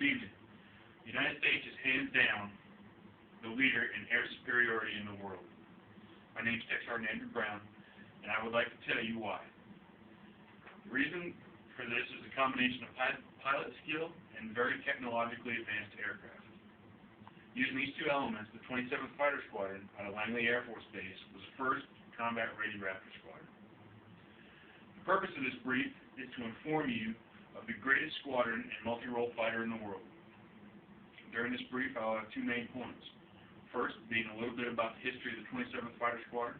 evening. The United States is hands down the leader in air superiority in the world. My name is Tech Sergeant Andrew Brown, and I would like to tell you why. The reason for this is a combination of pilot skill and very technologically advanced aircraft. Using these two elements, the 27th Fighter Squadron out of Langley Air Force Base was the first combat-ready Raptor squadron. The purpose of this brief is to inform you of the greatest squadron and multi-role fighter in the world. During this brief, I'll have two main points. First, being a little bit about the history of the 27th Fighter Squadron,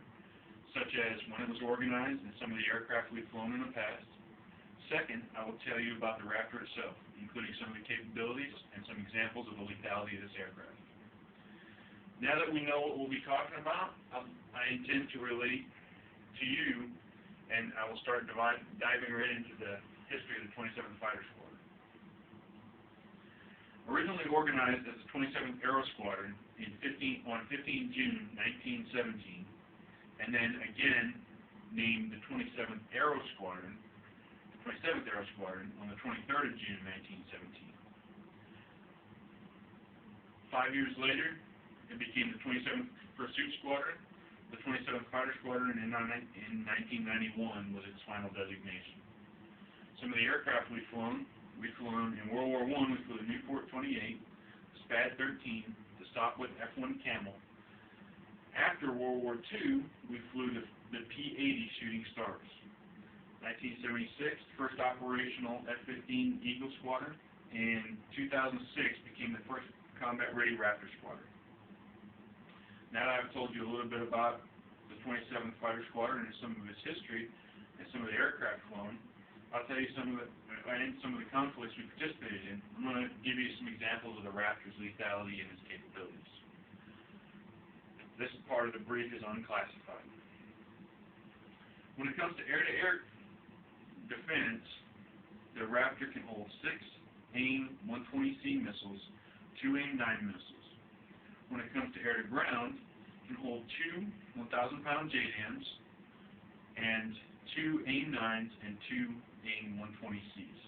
such as when it was organized and some of the aircraft we've flown in the past. Second, I will tell you about the Raptor itself, including some of the capabilities and some examples of the lethality of this aircraft. Now that we know what we'll be talking about, I intend to relate to you, and I will start diving right into the history of the 27th Fighter Squadron. Originally organized as the 27th Aero Squadron on 15 June 1917, and then again named the 27th Aero Squadron, the 27th Aero Squadron on the 23rd of June 1917. 5 years later, it became the 27th Pursuit Squadron. The 27th Fighter Squadron in 1991 was its final designation. Some of the aircraft we've flown in World War I, we flew the Newport 28, the SPAD-13, the Sopwith F-1 Camel. After World War II, we flew the P-80 Shooting Stars. 1976, first operational F-15 Eagle Squadron, and 2006 became the first combat-ready Raptor Squadron. Now that I've told you a little bit about the 27th Fighter Squadron and some of its history and some of the aircraft flown, I'll tell you some of the conflicts we participated in. I'm going to give you some examples of the Raptor's lethality and its capabilities. This part of the brief is unclassified. When it comes to air-to-air defense, the Raptor can hold 6 AIM-120C missiles, 2 AIM-9 missiles. When it comes to air-to-ground, it can hold 2 1,000-pound JDAMs and 2 AIM-9s and 2 AIM-120Cs.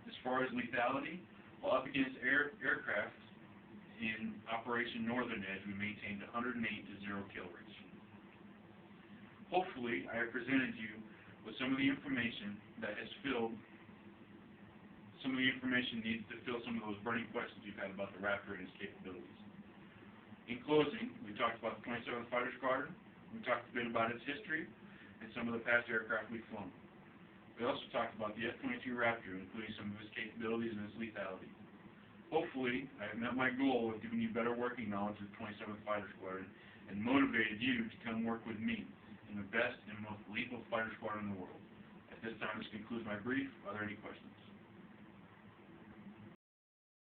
As far as lethality, while up against aircraft in Operation Northern Edge, we maintained 108 to 0 kill ratio. Hopefully, I have presented you with some of the information that has filled some of the information needed to fill some of those burning questions you've had about the Raptor and its capabilities. In closing, we talked about the 27th Fighter Squadron, we talked a bit about its history, and some of the past aircraft we've flown. We also talked about the F-22 Raptor, including some of its capabilities and its lethality. Hopefully, I have met my goal of giving you better working knowledge of the 27th Fighter Squadron and motivated you to come work with me in the best and most lethal fighter squadron in the world. At this time, this concludes my brief. Are there any questions?